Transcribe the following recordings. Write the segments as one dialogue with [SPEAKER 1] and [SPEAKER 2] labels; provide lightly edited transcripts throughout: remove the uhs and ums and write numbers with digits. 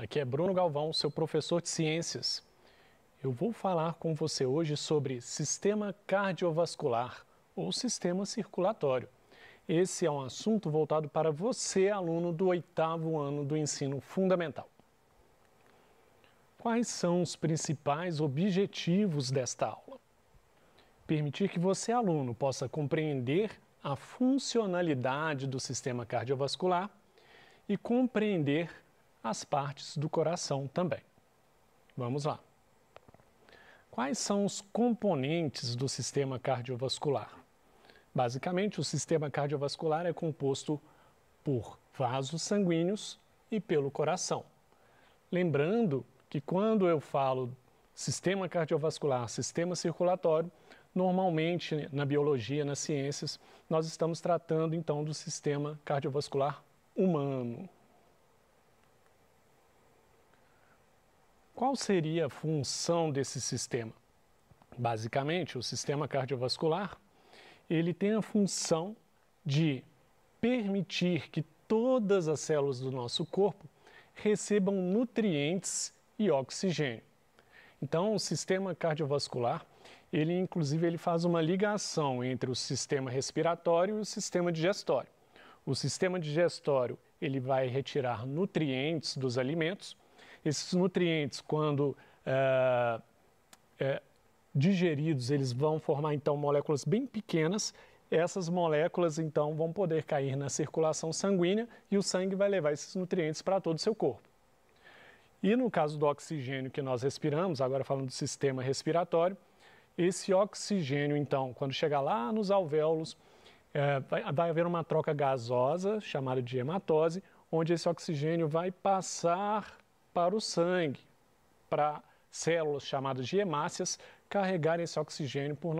[SPEAKER 1] Aqui é Bruno Galvão, seu professor de ciências. Eu vou falar com você hoje sobre sistema cardiovascular ou sistema circulatório. Esse é um assunto voltado para você, aluno do 8º ano do ensino fundamental. Quais são os principais objetivos desta aula? Permitir que você, aluno, possa compreender a funcionalidade do sistema cardiovascular e compreender as partes do coração também. Vamos lá. Quais são os componentes do sistema cardiovascular? Basicamente, o sistema cardiovascular é composto por vasos sanguíneos e pelo coração. Lembrando que quando eu falo sistema cardiovascular, sistema circulatório, normalmente na biologia, nas ciências, nós estamos tratando então do sistema cardiovascular humano. Qual seria a função desse sistema? Basicamente, o sistema cardiovascular, ele tem a função de permitir que todas as células do nosso corpo recebam nutrientes e oxigênio. Então, o sistema cardiovascular, ele faz uma ligação entre o sistema respiratório e o sistema digestório. O sistema digestório, ele vai retirar nutrientes dos alimentos. Esses nutrientes, quando digeridos, eles vão formar então moléculas bem pequenas. Essas moléculas então vão poder cair na circulação sanguínea e o sangue vai levar esses nutrientes para todo o seu corpo. E no caso do oxigênio que nós respiramos, agora falando do sistema respiratório, esse oxigênio então, quando chegar lá nos alvéolos, vai haver uma troca gasosa chamada de hematose, onde esse oxigênio vai passar para o sangue, para células chamadas de hemácias carregarem esse oxigênio por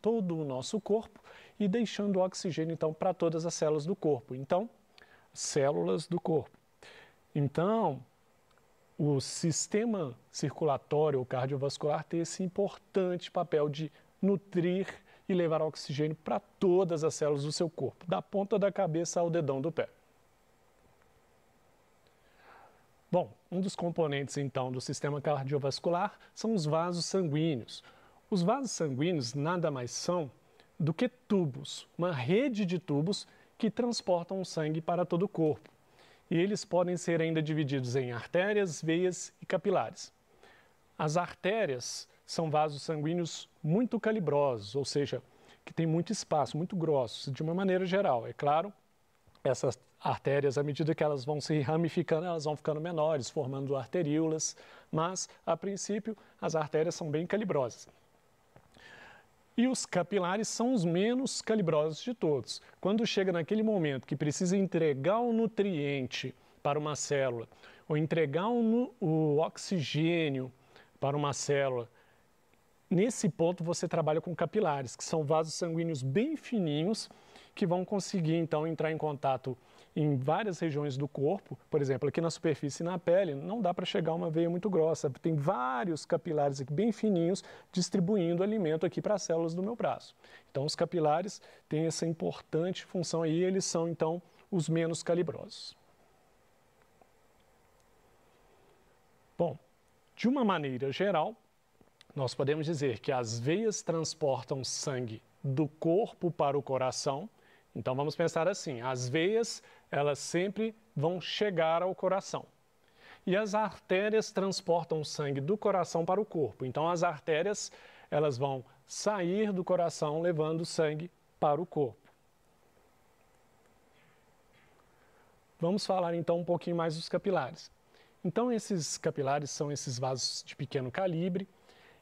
[SPEAKER 1] todo o nosso corpo e deixando o oxigênio então para todas as células do corpo. Então, células do corpo. Então, o sistema circulatório ou cardiovascular tem esse importante papel de nutrir e levar oxigênio para todas as células do seu corpo, da ponta da cabeça ao dedão do pé. Bom, um dos componentes, então, do sistema cardiovascular são os vasos sanguíneos. Os vasos sanguíneos nada mais são do que tubos, uma rede de tubos que transportam o sangue para todo o corpo. E eles podem ser ainda divididos em artérias, veias e capilares. As artérias são vasos sanguíneos muito calibrosos, ou seja, que têm muito espaço, muito grossos, de uma maneira geral, é claro. Essas artérias, à medida que elas vão se ramificando, elas vão ficando menores, formando arteríolas, mas, a princípio, as artérias são bem calibrosas. E os capilares são os menos calibrosos de todos. Quando chega naquele momento que precisa entregar o nutriente para uma célula, ou entregar o oxigênio para uma célula, nesse ponto você trabalha com capilares, que são vasos sanguíneos bem fininhos, que vão conseguir então entrar em contato em várias regiões do corpo. Por exemplo, aqui na superfície e na pele, não dá para chegar uma veia muito grossa. Tem vários capilares aqui bem fininhos distribuindo alimento aqui para as células do meu braço. Então os capilares têm essa importante função aí, eles são então os menos calibrosos. Bom, de uma maneira geral, nós podemos dizer que as veias transportam sangue do corpo para o coração. Então vamos pensar assim, as veias, elas sempre vão chegar ao coração. E as artérias transportam sangue do coração para o corpo. Então as artérias, elas vão sair do coração levando sangue para o corpo. Vamos falar então um pouquinho mais dos capilares. Então esses capilares são esses vasos de pequeno calibre.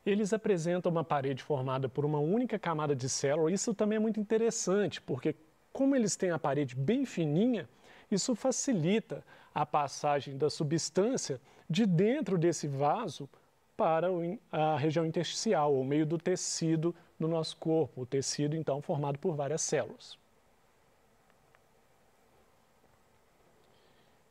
[SPEAKER 1] Eles apresentam uma parede formada por uma única camada de célula. Isso também é muito interessante, porque como eles têm a parede bem fininha, isso facilita a passagem da substância de dentro desse vaso para a região intersticial, ou meio do tecido do nosso corpo, o tecido então formado por várias células.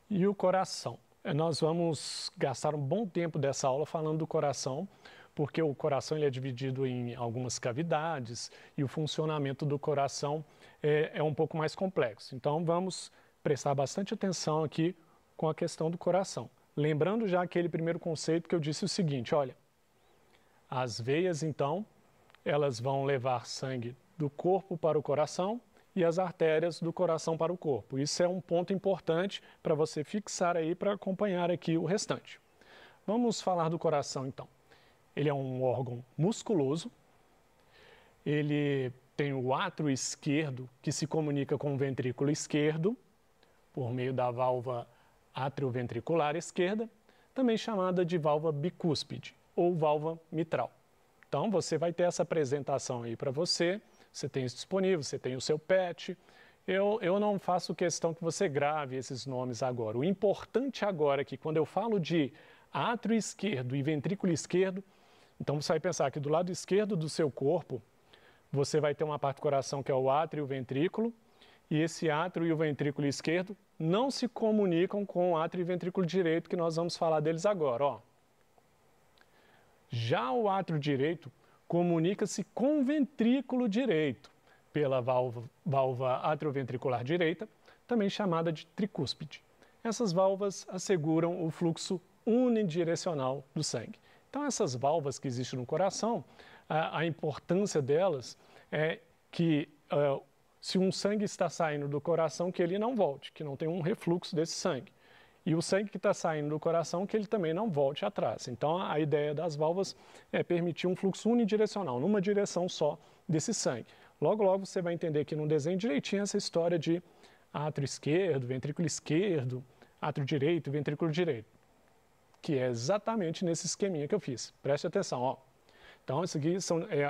[SPEAKER 1] E o coração? Nós vamos gastar um bom tempo dessa aula falando do coração, porque o coração ele é dividido em algumas cavidades e o funcionamento do coração é um pouco mais complexo. Então vamos prestar bastante atenção aqui com a questão do coração. lembrando já aquele primeiro conceito que eu disse o seguinte, olha, as veias, então, elas vão levar sangue do corpo para o coração e as artérias do coração para o corpo. Isso é um ponto importante para você fixar aí, para acompanhar aqui o restante. Vamos falar do coração, então. Ele é um órgão musculoso, ele tem o átrio esquerdo, que se comunica com o ventrículo esquerdo, por meio da válvula atrioventricular esquerda, também chamada de válvula bicúspide ou válvula mitral. Então, você vai ter essa apresentação aí para você, você tem isso disponível, você tem o seu PET. Eu não faço questão que você grave esses nomes agora. O importante agora é que quando eu falo de átrio esquerdo e ventrículo esquerdo, então você vai pensar que do lado esquerdo do seu corpo, você vai ter uma parte do coração que é o átrio e o ventrículo, e esse átrio e o ventrículo esquerdo não se comunicam com o átrio e o ventrículo direito, que nós vamos falar deles agora, ó. Já o átrio direito comunica-se com o ventrículo direito pela válvula atrioventricular direita, também chamada de tricúspide. Essas válvulas asseguram o fluxo unidirecional do sangue. Então, essas válvulas que existem no coração, a importância delas é que se um sangue está saindo do coração, que ele não volte, que não tenha um refluxo desse sangue. E o sangue que está saindo do coração, que ele também não volte atrás. Então, a ideia das válvulas é permitir um fluxo unidirecional, numa direção só desse sangue. Logo, logo você vai entender aqui no desenho direitinho essa história de átrio esquerdo, ventrículo esquerdo, átrio direito, ventrículo direito, que é exatamente nesse esqueminha que eu fiz. Preste atenção, ó. Então, isso aqui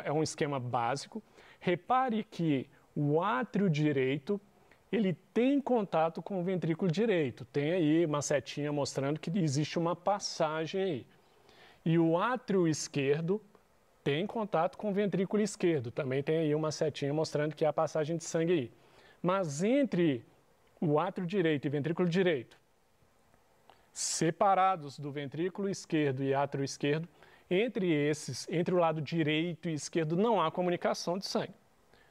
[SPEAKER 1] é um esquema básico. Repare que o átrio direito, ele tem contato com o ventrículo direito. Tem aí uma setinha mostrando que existe uma passagem aí. E o átrio esquerdo tem contato com o ventrículo esquerdo. Também tem aí uma setinha mostrando que há passagem de sangue aí. Mas entre o átrio direito e ventrículo direito, separados do ventrículo esquerdo e átrio esquerdo, entre o lado direito e esquerdo não há comunicação de sangue.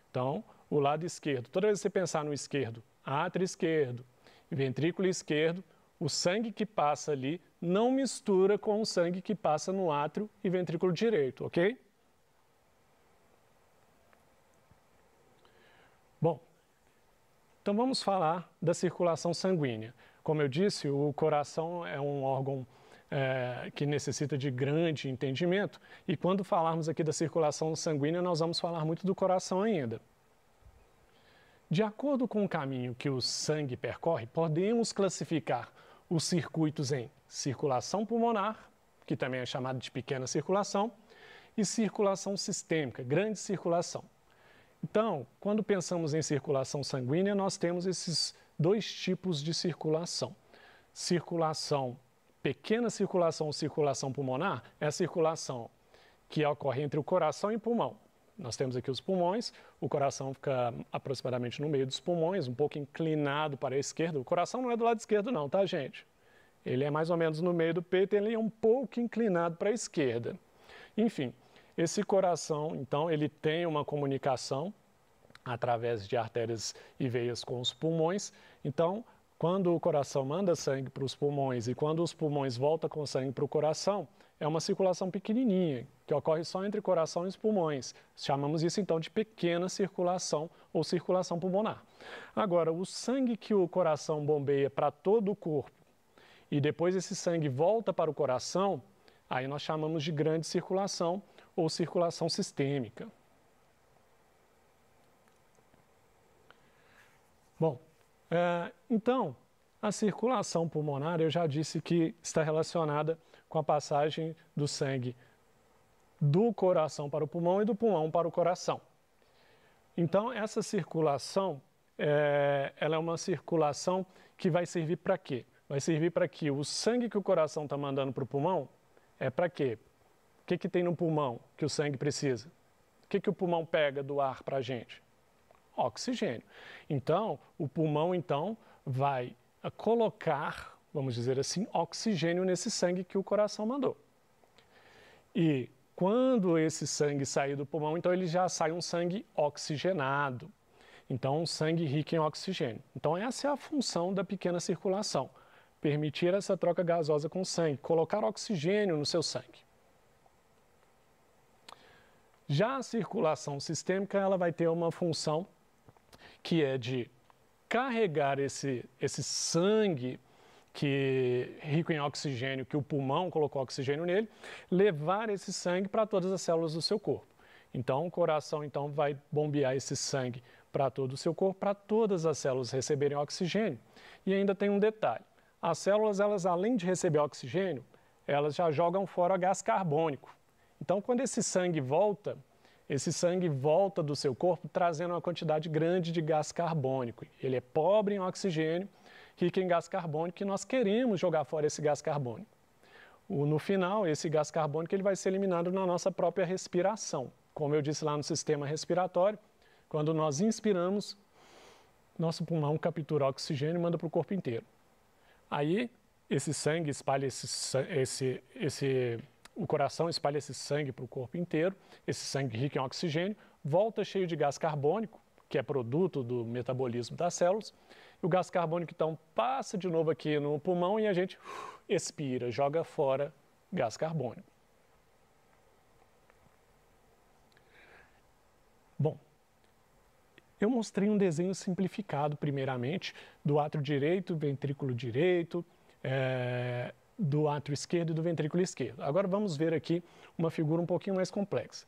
[SPEAKER 1] Então, o lado esquerdo, toda vez que você pensar no esquerdo, átrio esquerdo e ventrículo esquerdo, o sangue que passa ali não mistura com o sangue que passa no átrio e ventrículo direito, ok? Bom, então vamos falar da circulação sanguínea. Como eu disse, o coração é um órgão que necessita de grande entendimento, e quando falarmos aqui da circulação sanguínea, nós vamos falar muito do coração ainda. De acordo com o caminho que o sangue percorre, podemos classificar os circuitos em circulação pulmonar, que também é chamado de pequena circulação, e circulação sistêmica, grande circulação. Então, quando pensamos em circulação sanguínea, nós temos esses dois tipos de circulação. Pequena circulação ou circulação pulmonar é a circulação que ocorre entre o coração e o pulmão. Nós temos aqui os pulmões, o coração fica aproximadamente no meio dos pulmões, um pouco inclinado para a esquerda. O coração não é do lado esquerdo não, tá, gente? Ele é mais ou menos no meio do peito, ele é um pouco inclinado para a esquerda. Enfim, esse coração, então, ele tem uma comunicação através de artérias e veias com os pulmões. Então, quando o coração manda sangue para os pulmões e quando os pulmões voltam com sangue para o coração, é uma circulação pequenininha, que ocorre só entre o coração e os pulmões. Chamamos isso então de pequena circulação ou circulação pulmonar. Agora, o sangue que o coração bombeia para todo o corpo e depois esse sangue volta para o coração, aí nós chamamos de grande circulação ou circulação sistêmica. Bom, então, a circulação pulmonar, eu já disse que está relacionada com a passagem do sangue do coração para o pulmão e do pulmão para o coração. Então, essa circulação, ela é uma circulação que vai servir para quê? Vai servir para que o sangue que o coração está mandando para o pulmão é para quê? O que tem no pulmão que o sangue precisa? O que o pulmão pega do ar para a gente? Oxigênio. Então, o pulmão então vai colocar, vamos dizer assim, oxigênio nesse sangue que o coração mandou. E quando esse sangue sair do pulmão, então ele já sai um sangue oxigenado. Então, um sangue rico em oxigênio. Então, essa é a função da pequena circulação. permitir essa troca gasosa com o sangue, colocar oxigênio no seu sangue. Já a circulação sistêmica, ela vai ter uma função que é de carregar esse sangue que rico em oxigênio, que o pulmão colocou oxigênio nele, levar esse sangue para todas as células do seu corpo. Então, o coração vai bombear esse sangue para todo o seu corpo, para todas as células receberem oxigênio. E ainda tem um detalhe. As células, elas, além de receber oxigênio, elas já jogam fora gás carbônico. Então, quando esse sangue volta do seu corpo trazendo uma quantidade grande de gás carbônico. Ele é pobre em oxigênio, rico em gás carbônico, e nós queremos jogar fora esse gás carbônico. No final, esse gás carbônico ele vai ser eliminado na nossa própria respiração. Como eu disse lá no sistema respiratório, quando nós inspiramos, nosso pulmão captura oxigênio e manda para o corpo inteiro. Aí, esse sangue espalha o coração espalha esse sangue para o corpo inteiro, esse sangue rico em oxigênio, volta cheio de gás carbônico, que é produto do metabolismo das células, e o gás carbônico então passa de novo aqui no pulmão e a gente expira, joga fora gás carbônico. Bom, eu mostrei um desenho simplificado primeiramente do átrio direito, ventrículo direito, do átrio esquerdo e do ventrículo esquerdo. Agora vamos ver aqui uma figura um pouquinho mais complexa.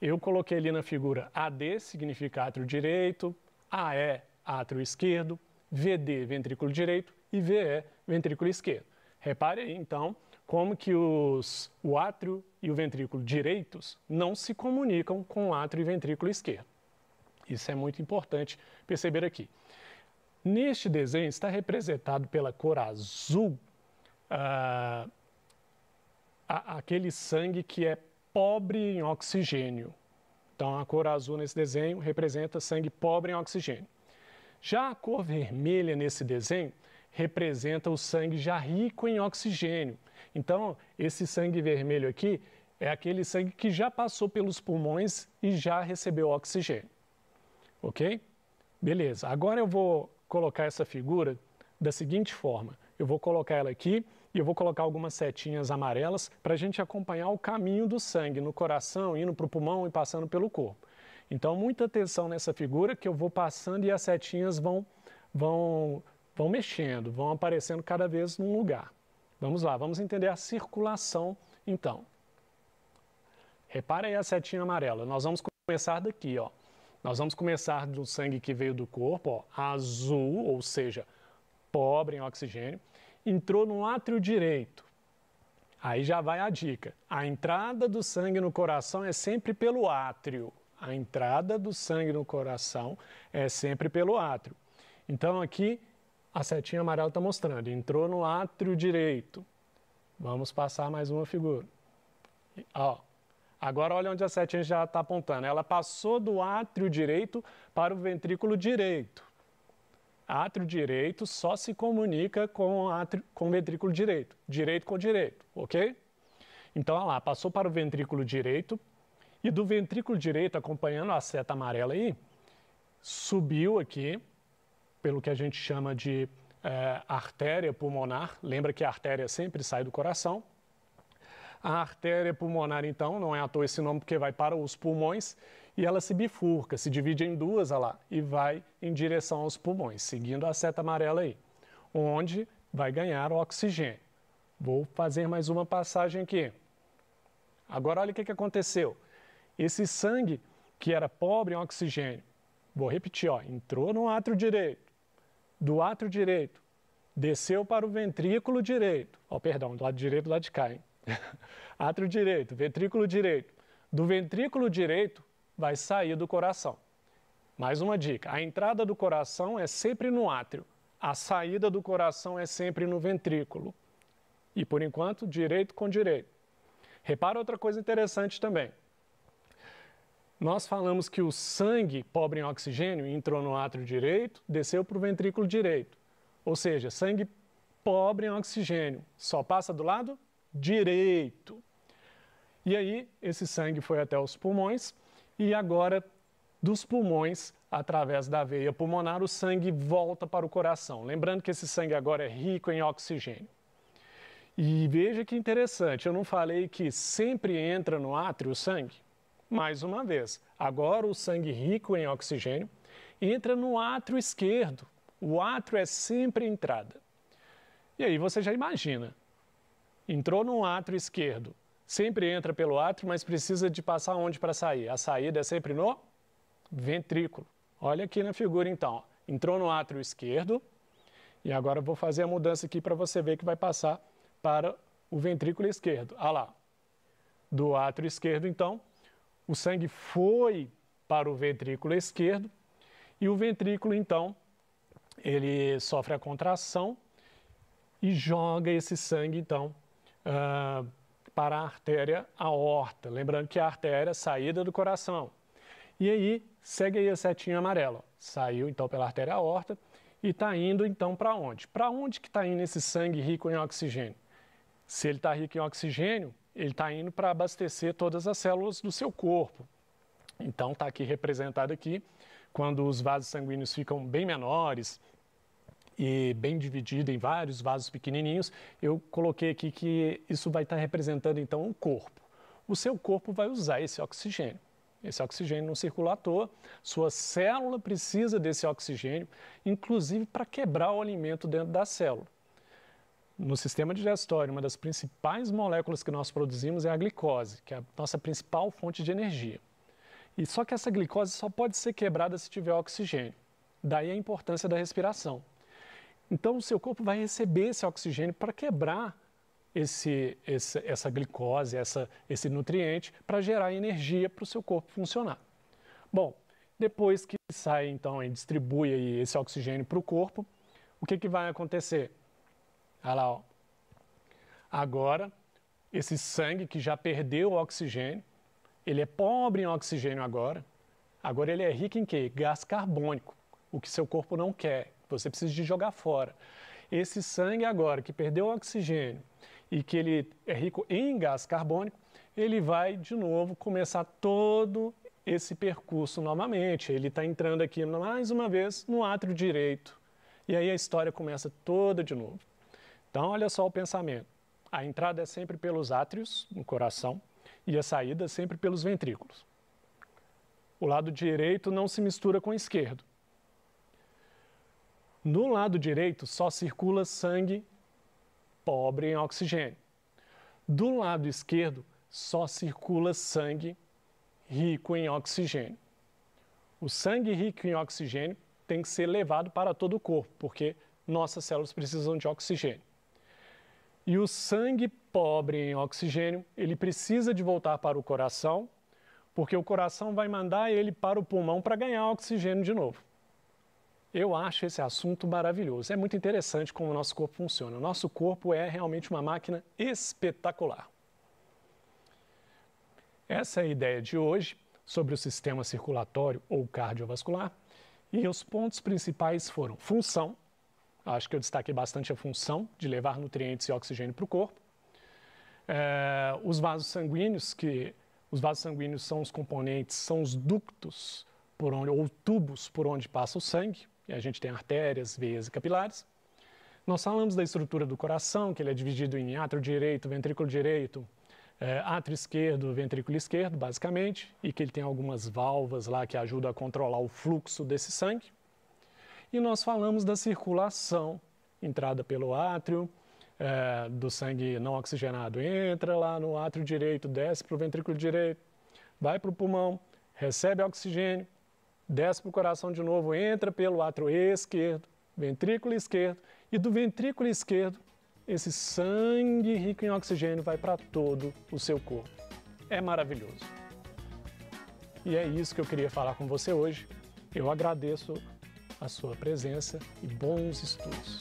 [SPEAKER 1] Eu coloquei ali na figura AD, significa átrio direito, AE, átrio esquerdo, VD, ventrículo direito e VE, ventrículo esquerdo. Repare aí, então, como que o átrio e o ventrículo direitos não se comunicam com o átrio e ventrículo esquerdo. Isso é muito importante perceber aqui. Neste desenho está representado pela cor azul aquele sangue que é pobre em oxigênio. Então, a cor azul nesse desenho representa sangue pobre em oxigênio. Já a cor vermelha nesse desenho representa o sangue já rico em oxigênio. Então, esse sangue vermelho aqui é aquele sangue que já passou pelos pulmões e já recebeu oxigênio. Ok? Beleza. Agora eu vou colocar essa figura da seguinte forma. Eu vou colocar ela aqui e eu vou colocar algumas setinhas amarelas para a gente acompanhar o caminho do sangue no coração, indo para o pulmão e passando pelo corpo. Então, muita atenção nessa figura que eu vou passando e as setinhas vão mexendo, vão aparecendo cada vez num lugar. Vamos lá, vamos entender a circulação então. Repara aí a setinha amarela. Nós vamos começar daqui, ó. Nós vamos começar do sangue que veio do corpo, ó, azul, ou seja, pobre em oxigênio. Entrou no átrio direito. Aí já vai a dica. A entrada do sangue no coração é sempre pelo átrio. A entrada do sangue no coração é sempre pelo átrio. Então aqui a setinha amarela está mostrando. Entrou no átrio direito. Vamos passar mais uma figura. Ó, agora olha onde a setinha já está apontando. Ela passou do átrio direito para o ventrículo direito. Átrio direito só se comunica com o ventrículo direito. Direito com direito, ok? Então, olha lá, passou para o ventrículo direito e do ventrículo direito, acompanhando a seta amarela aí, subiu aqui, pelo que a gente chama de artéria pulmonar. Lembra que a artéria sempre sai do coração. A artéria pulmonar, então, não é à toa esse nome, porque vai para os pulmões e ela se bifurca, se divide em duas, olha lá, e vai em direção aos pulmões, seguindo a seta amarela aí, onde vai ganhar oxigênio. Vou fazer mais uma passagem aqui. Agora, olha o que aconteceu. Esse sangue que era pobre em oxigênio, vou repetir, ó, entrou no átrio direito, do átrio direito, desceu para o ventrículo direito, ó, perdão, do lado direito, do lado de cá, hein? Átrio direito, ventrículo direito. Do ventrículo direito vai sair do coração. Mais uma dica, a entrada do coração é sempre no átrio, a saída do coração é sempre no ventrículo. E por enquanto, direito com direito. Repara outra coisa interessante também. Nós falamos que o sangue pobre em oxigênio entrou no átrio direito, desceu para o ventrículo direito. Ou seja, sangue pobre em oxigênio só passa do lado direito. E aí, esse sangue foi até os pulmões e agora, dos pulmões, através da veia pulmonar, o sangue volta para o coração. Lembrando que esse sangue agora é rico em oxigênio. E veja que interessante, eu não falei que sempre entra no átrio o sangue? Mais uma vez, agora o sangue rico em oxigênio entra no átrio esquerdo. O átrio é sempre a entrada. E aí você já imagina, entrou no átrio esquerdo, sempre entra pelo átrio, mas precisa de passar onde para sair? A saída é sempre no ventrículo. Olha aqui na figura então, ó. Entrou no átrio esquerdo e agora eu vou fazer a mudança aqui para você ver que vai passar para o ventrículo esquerdo. Olha lá, do átrio esquerdo então, o sangue foi para o ventrículo esquerdo e o ventrículo então, ele sofre a contração e joga esse sangue então para a artéria aorta. Lembrando que a artéria é a saída do coração. E aí, segue aí a setinha amarela. Saiu então pela artéria aorta e está indo então para onde? Para onde que está indo esse sangue rico em oxigênio? Se ele está rico em oxigênio, ele está indo para abastecer todas as células do seu corpo. Então está aqui representado aqui, quando os vasos sanguíneos ficam bem menores e bem dividido em vários vasos pequenininhos, eu coloquei aqui que isso vai estar representando então o corpo. O seu corpo vai usar esse oxigênio. Esse oxigênio não circula à toa, sua célula precisa desse oxigênio, inclusive para quebrar o alimento dentro da célula. No sistema digestório, uma das principais moléculas que nós produzimos é a glicose, que é a nossa principal fonte de energia. E só que essa glicose só pode ser quebrada se tiver oxigênio. Daí a importância da respiração. Então, o seu corpo vai receber esse oxigênio para quebrar essa glicose, esse nutriente, para gerar energia para o seu corpo funcionar. Bom, depois que sai, então, e distribui aí esse oxigênio para o corpo, o que vai acontecer? Olha lá, ó. Agora, esse sangue que já perdeu o oxigênio, ele é pobre em oxigênio agora ele é rico em quê? Gás carbônico, o que seu corpo não quer. Você precisa de jogar fora. Esse sangue agora que perdeu o oxigênio e que ele é rico em gás carbônico, ele vai de novo começar todo esse percurso novamente. Ele está entrando aqui mais uma vez no átrio direito. E aí a história começa toda de novo. Então olha só o pensamento. A entrada é sempre pelos átrios, no coração, e a saída sempre pelos ventrículos. O lado direito não se mistura com o esquerdo. No lado direito só circula sangue pobre em oxigênio. Do lado esquerdo só circula sangue rico em oxigênio. O sangue rico em oxigênio tem que ser levado para todo o corpo, porque nossas células precisam de oxigênio. E o sangue pobre em oxigênio, ele precisa de voltar para o coração, porque o coração vai mandar ele para o pulmão para ganhar oxigênio de novo. Eu acho esse assunto maravilhoso. É muito interessante como o nosso corpo funciona. O nosso corpo é realmente uma máquina espetacular. Essa é a ideia de hoje sobre o sistema circulatório ou cardiovascular. E os pontos principais foram função. Acho que eu destaquei bastante a função de levar nutrientes e oxigênio para o corpo. Os vasos sanguíneos, os vasos sanguíneos são os componentes, são os ductos ou tubos por onde passa o sangue. E a gente tem artérias, veias e capilares. Nós falamos da estrutura do coração, que ele é dividido em átrio direito, ventrículo direito, átrio esquerdo, ventrículo esquerdo, basicamente, e que ele tem algumas válvulas lá que ajudam a controlar o fluxo desse sangue. E nós falamos da circulação, entrada pelo átrio, do sangue não oxigenado, entra lá no átrio direito, desce para o ventrículo direito, vai para o pulmão, recebe oxigênio, desce para o coração de novo, entra pelo átrio esquerdo, ventrículo esquerdo, e do ventrículo esquerdo, esse sangue rico em oxigênio vai para todo o seu corpo. É maravilhoso. E é isso que eu queria falar com você hoje. Eu agradeço a sua presença e bons estudos.